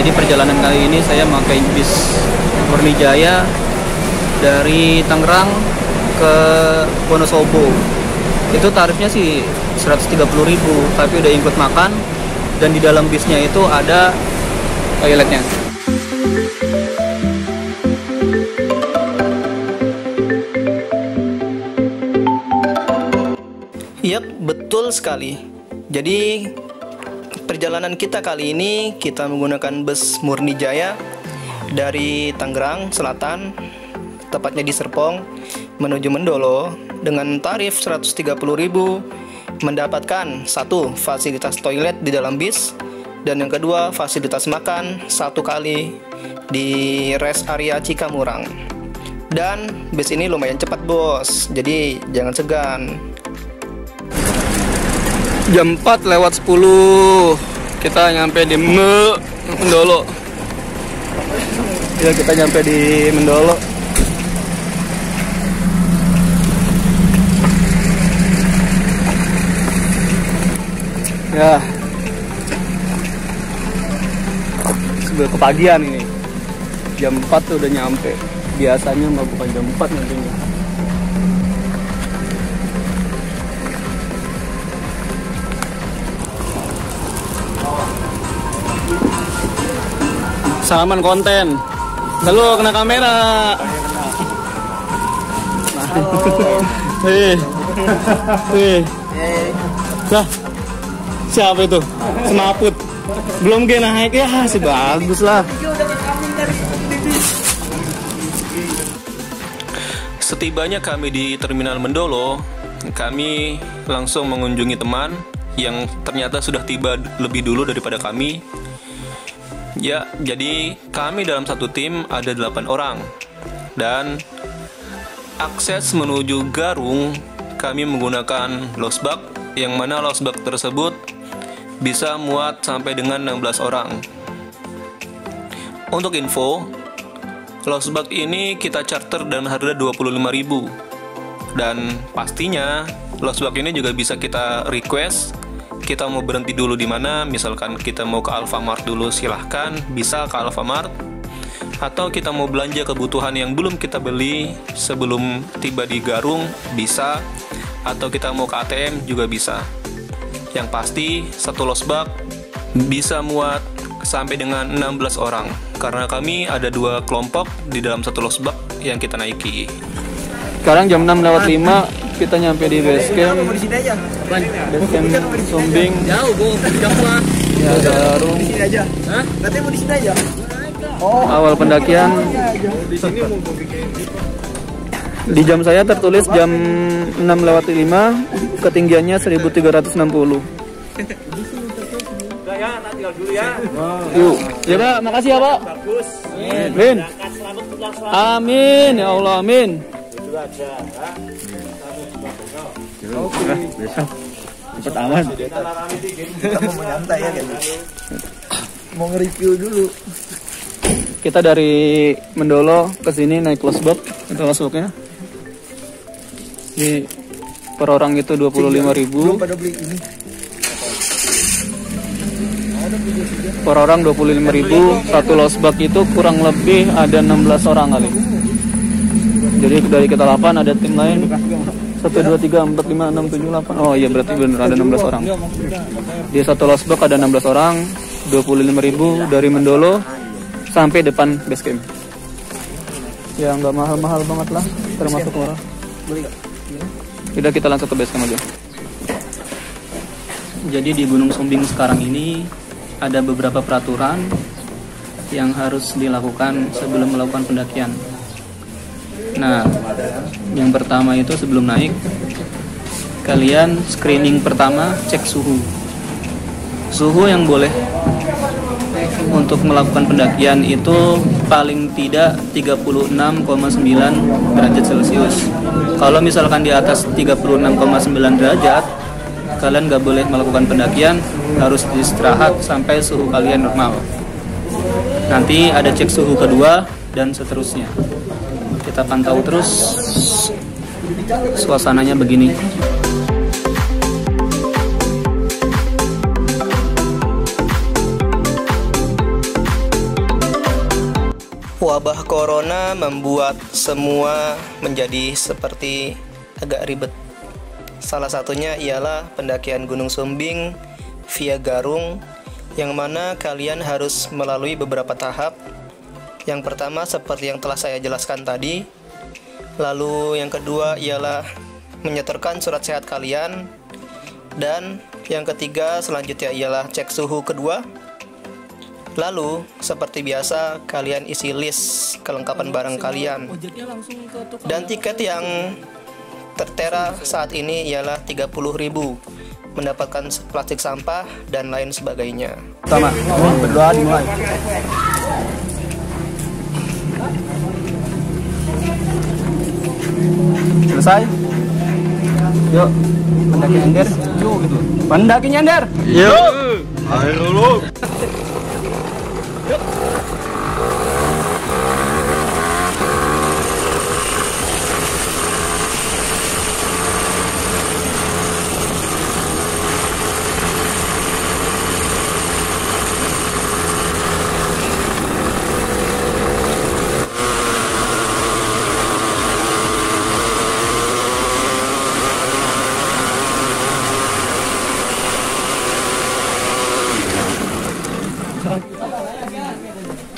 Jadi perjalanan kali ini saya memakai bis Murni Jaya dari Tangerang ke Wonosobo. Itu tarifnya sih 130.000, tapi udah include makan, dan di dalam bisnya itu ada toiletnya. Yap, betul sekali. Jadi perjalanan kita kali ini kita menggunakan bus Murni Jaya dari Tangerang Selatan, tepatnya di Serpong, menuju Mendolo dengan tarif 130.000, mendapatkan satu, fasilitas toilet di dalam bis, dan yang kedua, fasilitas makan satu kali di rest area Cikamurang. Dan bis ini lumayan cepat bos, jadi jangan segan. Jam 4:10 kita nyampe di Mendolo. Ya, kita nyampe di Mendolo. Ya, sudah kepagian ini. Jam 4 tuh udah nyampe. Biasanya mah bukan jam 4 nantinya. Salaman konten. Halo, kena kamera. Lah, siapa itu? Semaput. Belum ge naik ya, sih bagus lah. Setibanya kami di Terminal Mendolo, kami langsung mengunjungi teman yang ternyata sudah tiba lebih dulu daripada kami. Ya, jadi kami dalam satu tim ada 8 orang. Dan akses menuju Garung kami menggunakan losbak, yang mana losbak tersebut bisa muat sampai dengan 16 orang. Untuk info, losbak ini kita charter dengan harga 25.000. Dan pastinya losbak ini juga bisa kita request. Kita mau berhenti dulu di mana, misalkan kita mau ke Alfamart dulu, silahkan, bisa ke Alfamart. Atau kita mau belanja kebutuhan yang belum kita beli sebelum tiba di Garung, bisa. Atau kita mau ke ATM juga bisa. Yang pasti, satu losbak bisa muat sampai dengan 16 orang. Karena kami ada 2 kelompok di dalam satu losbak yang kita naiki. Sekarang jam 6:05 kita nyampe di base camp. Base camp Sumbing. Jauh, Bu. Jauh lah. Ya, Garung. Di sini aja. Hah? Katanya mau di sini aja. Awal pendakian. Di sini mau bikin. Di jam saya tertulis jam 6:05, ketinggiannya 1360. Udah ya, nanti tinggal dulu ya. Yuk. Ya, Pak, makasih ya, Pak. Bagus. Amin. Selamat pulang selamat. Amin, ya Allah, amin. Itu aja. Oke. Cepat aman. Kita mau menyantai ya gitu. Mau nge-review dulu. Kita dari Mendolo ke sini naik losbak. Itu losbaknya. Di per orang itu 25.000. Pada beli ini. Per orang 25.000. Satu losbak itu kurang lebih ada 16 orang kali. Jadi dari kita 8 ada tim lain. 1, 2, 3, 4, 5, 6, 7, 8. Oh iya, berarti benar ada 16 orang. Di satu losbak ada 16 orang. 25.000 dari Mendolo sampai depan base camp. Ya nggak mahal-mahal banget lah, termasuk murah. Udah, kita langsung ke base camp aja. Jadi di Gunung Sumbing sekarang ini ada beberapa peraturan yang harus dilakukan sebelum melakukan pendakian. Nah, yang pertama itu sebelum naik, kalian screening pertama, cek suhu. Suhu yang boleh untuk melakukan pendakian itu paling tidak 36,9 derajat Celcius. Kalau misalkan di atas 36,9 derajat, kalian nggak boleh melakukan pendakian, harus istirahat sampai suhu kalian normal. Nanti ada cek suhu kedua dan seterusnya. Kita pantau terus suasananya begini. Wabah corona membuat semua menjadi seperti agak ribet. Salah satunya ialah pendakian Gunung Sumbing via Garung, yang mana kalian harus melalui beberapa tahap. Yang pertama seperti yang telah saya jelaskan tadi. Lalu yang kedua ialah menyetorkan surat sehat kalian. Dan yang ketiga selanjutnya ialah cek suhu kedua. Lalu, seperti biasa, kalian isi list kelengkapan barang kalian. Dan tiket yang tertera saat ini ialah 30.000, mendapatkan plastik sampah dan lain sebagainya. Pertama, berdoa dimulai. Selesai. Yuk, pendaki nyender. Yuk gitu. Pendaki nyender. Yuk. Ayo dulu.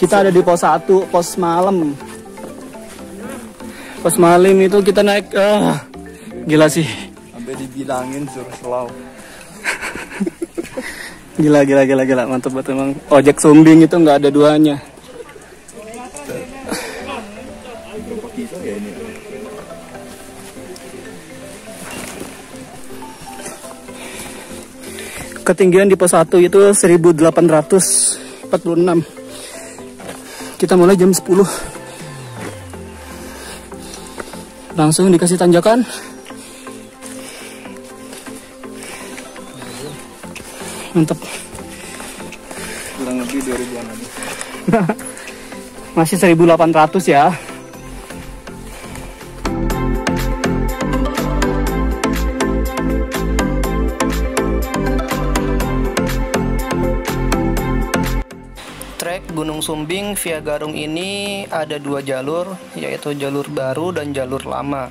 Kita ada di pos 1, pos malam. Pos malam itu kita naik, gila sih. Sampai dibilangin suruh slow. Gila, mantap banget emang. Ojek Sumbing itu nggak ada duanya. Ketinggian di pos 1 itu 1846. Kita mulai jam 10. Langsung dikasih tanjakan. Mantap. Kurang lebih 2000-an lagi. Masih 1800 ya. Trek Gunung Sumbing via Garung ini ada 2 jalur, yaitu jalur baru dan jalur lama.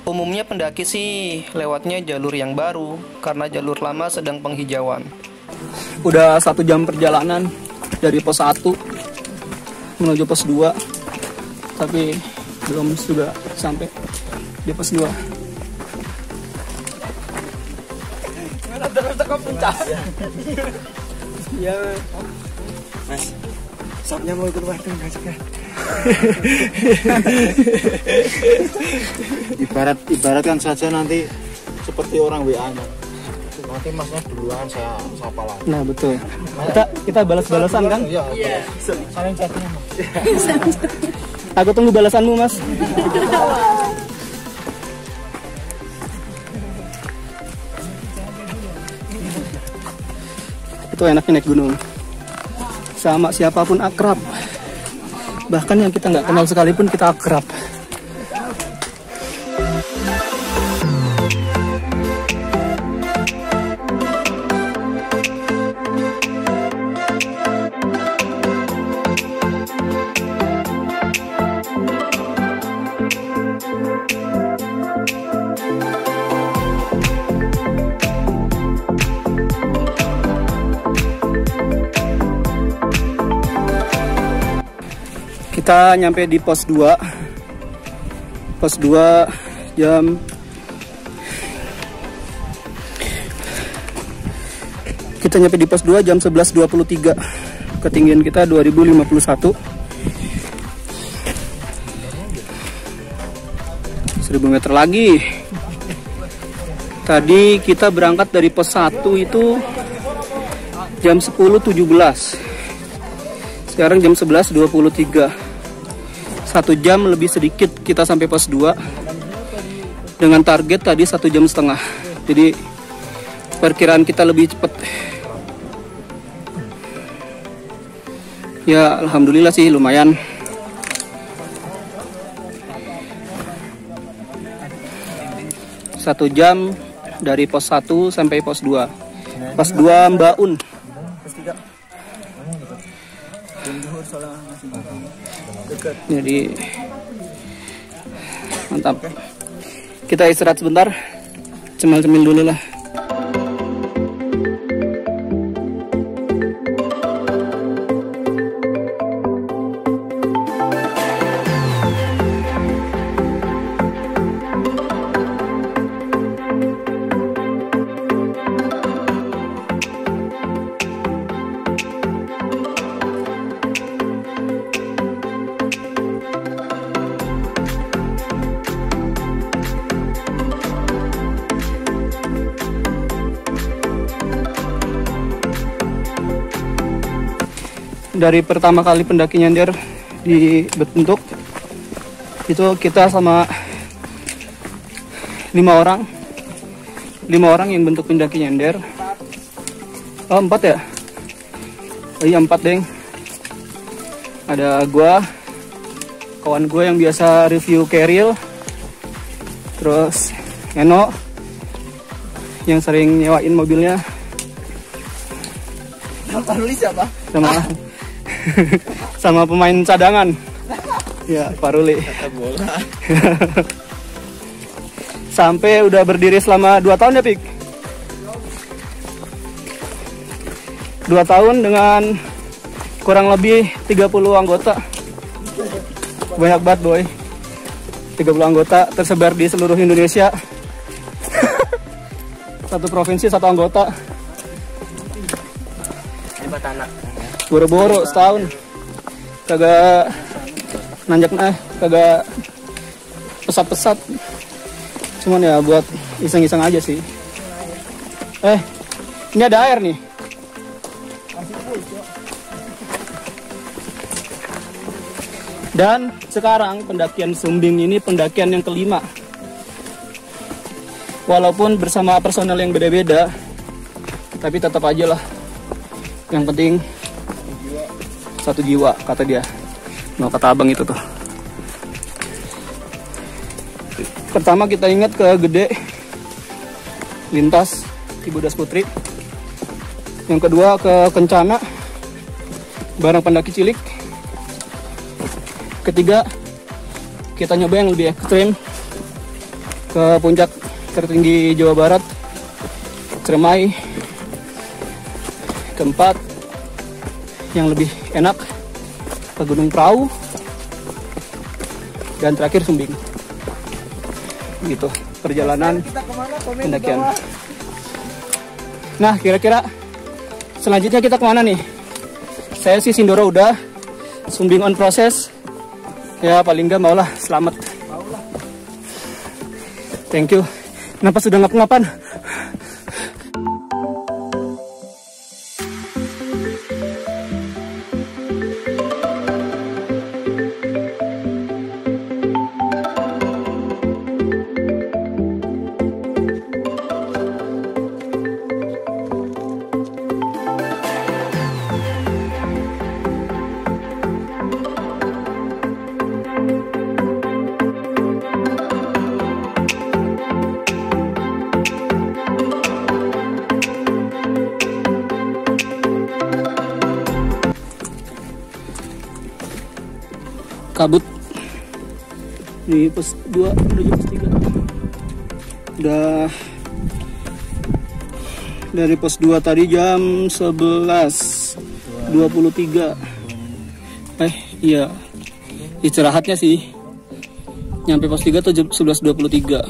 Umumnya pendaki sih lewatnya jalur yang baru, karena jalur lama sedang penghijauan. Udah 1 jam perjalanan dari pos 1 menuju pos 2, tapi belum juga sampai di pos 2. Ya, Mas, sopnya mau ikut waktu ngajaknya. Ibaratkan saja nanti seperti orang WA-nya. Nanti masnya duluan, saya sapa lagi. Nah betul. Kita balas-balasan kan? Iya. Saling chatnya. Aku tunggu balasanmu, Mas. Itu enaknya naik gunung. Sama siapapun akrab. Bahkan yang kita nggak kenal sekalipun kita akrab. Kita nyampe di pos 2. Pos 2 jam Kita nyampe di pos 2 jam 11.23. Ketinggian kita 2051. 1000 meter lagi. Tadi kita berangkat dari pos 1 itu jam 10.17. Sekarang jam 11.23. 1 jam lebih sedikit kita sampai pos 2. Dengan target tadi 1 jam setengah. Jadi perkiraan kita lebih cepat. Ya alhamdulillah sih lumayan. Satu jam dari pos 1 sampai pos 2. Pos 2 Mbaun. Jadi mantap. Kita istirahat sebentar, cemil-cemil dulu lah. Dari pertama kali pendaki nyender dibentuk itu kita sama 5 orang yang bentuk pendaki nyender. Oh 4 ya? Oh iya 4 deng. Ada gua, kawan gua yang biasa review keril, terus Eno yang sering nyewain mobilnya, Pak Ruli siapa? sama pemain cadangan ya Pak Ruli. Sampai udah berdiri selama 2 tahun ya Pik? 2 tahun dengan kurang lebih 30 anggota. Banyak banget boy, 30 anggota tersebar di seluruh Indonesia. Satu provinsi 1 anggota. Hebat anak. Boro-boro setahun kagak nanjak kagak pesat-pesat, cuman ya buat iseng-iseng aja sih. Ini ada air nih. Dan sekarang pendakian Sumbing ini pendakian yang kelima. Walaupun bersama personel yang beda-beda, tapi tetap aja lah, yang penting 1 jiwa kata dia. Mau kata abang itu tuh. Pertama kita ingat ke Gede, lintas Ibu Das Putri. Yang kedua ke Kencana, bareng pendaki cilik. Ketiga kita nyoba yang lebih ekstrim, ke puncak tertinggi Jawa Barat, Ciremai. Keempat yang lebih enak ke Gunung Prau, dan terakhir Sumbing. Gitu perjalanan pendakian. Nah kira-kira selanjutnya kita kemana nih? Saya sih Sindoro udah, Sumbing on proses. Ya paling nggak maulah selamat. Thank you. Kenapa sudah ngap-ngapan? Kabut di pos 2 menuju pos 3. Udah dari pos 2 tadi jam 11.23. Iya. Istirahatnya sih nyampe pos 3 tuh jam 11.23.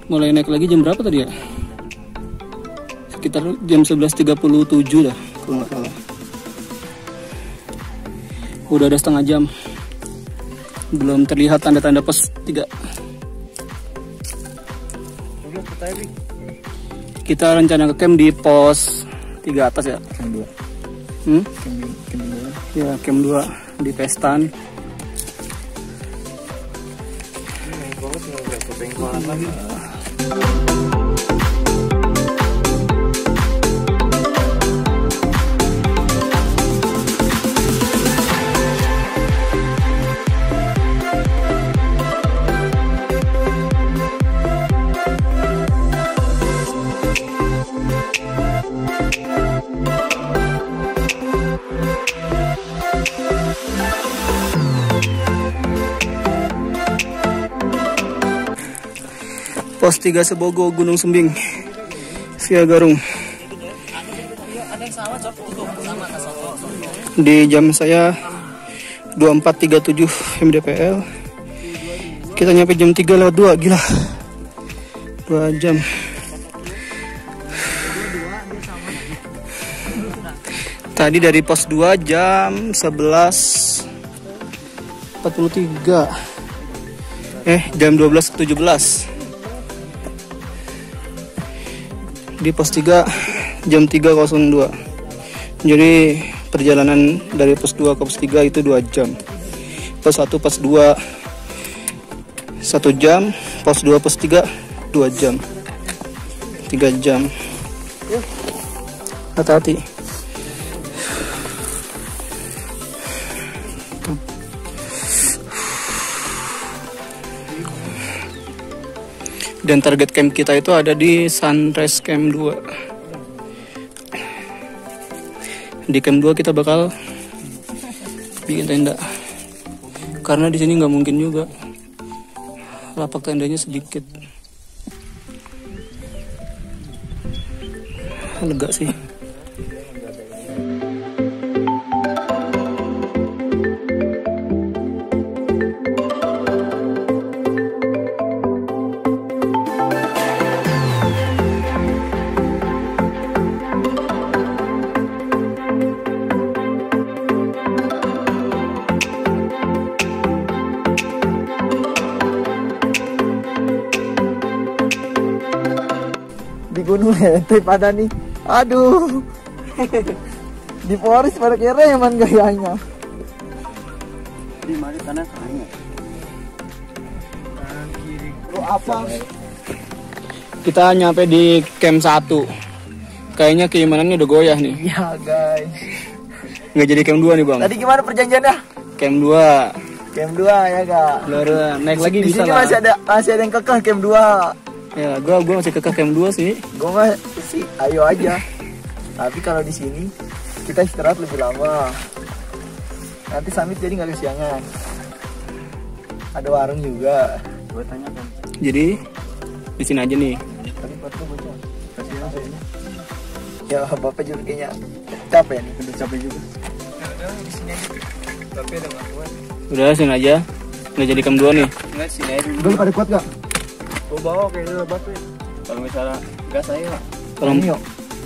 Mulai naik lagi jam berapa tadi ya? Sekitar jam 11.37 dah kalau nggak salah. Udah ada setengah jam, belum terlihat tanda-tanda pos 3. Kita rencana ke camp di pos 3 atas ya. Camp 2. Ya camp 2 di Pestan. Pos 3 Sebogo, Gunung Sumbing, Siagarung. Di jam saya 24.37 mdpl. Kita nyampe jam 3:02, gila. 2 jam. Tadi dari pos 2 jam 11.43. Jam 12.17. Di pos 3 jam 3.02. Jadi perjalanan dari pos 2 ke pos 3 itu 2 jam. Pos 1 pos 2 1 jam, pos 2 pos 3 2 jam. 3 jam. Hati-hati. Dan target camp kita itu ada di Sunrise Camp 2. Di camp 2 kita bakal bikin tenda. Karena di sini nggak mungkin juga. Lapak tendanya sedikit. Lega sih. Di gunung ente pada nih, aduh. Di Polres pada kira emang gayanya. Di mana kanan kiri? Lu apa? Kita nyampe di camp 1. Kayaknya keimanannya udah goyah nih. Ya guys. Nggak jadi camp 2 nih bang. Tadi gimana perjanjiannya? Camp 2. Camp 2 ya kak. Lalu naik lagi Di bisa sini lah. masih ada yang kekeh camp 2. Ya, gua masih kekeh camp 2 sih. Gue mah sih ayo aja. Tapi kalau di sini kita istirahat lebih lama. Nanti summit jadi nggak kesiangan. Ada warung juga. Gue tanya kan. Jadi di sini aja nih. Tadi foto bocor. Kasihan saya. Ya bapak juga kayaknya capek nih. Udah capek juga. Di sini aja. Tapi ada bantuan. Udah sini aja. Nggak jadi camp 2 nih. Enggak sini aja dulu. Belum pada kuat gak? Gue bawa kayaknya batu. Kalau misalnya gas aja. Kalau Ini yuk.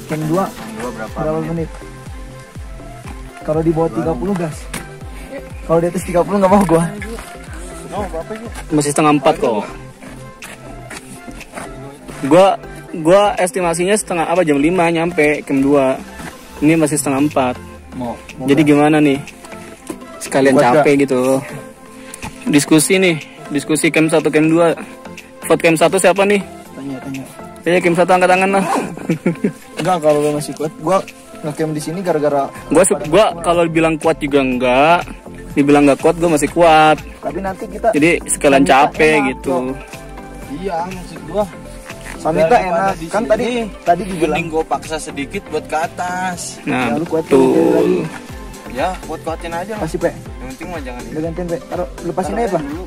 Camp 2 berapa menit? Kalau di bawah 30 gas. Kalau di atas 30 nggak mau gua. masih setengah 4 kok. Gua estimasinya jam 5 nyampe camp 2. Ini masih setengah 4. Mau Jadi gimana nih? Sekalian Kuat capek gitu. Diskusi nih, diskusi camp 1 camp 2. Vote camp 1 siapa nih? tanya. Ya camp 1 angkat tangan lah. Enggak, kalau lu masih kuat, gua nge-camp di sini gara-gara Gua kalau dibilang kuat juga enggak. Dibilang enggak kuat, gua masih kuat. tapi nanti kita Jadi sekalian Samita capek enak, gitu. Iya, maksud gua. Samita Daripada enak. di Kan sini, tadi dibilang Mending gua paksa sedikit buat ke atas. Nah, Ya, lu kuatin lagi. betul. Ya, buat kuatin aja lah. kasih Pe. Yang penting mah jangan Udah gantian Pe. Taruh lepasin aja, Pak. dulu.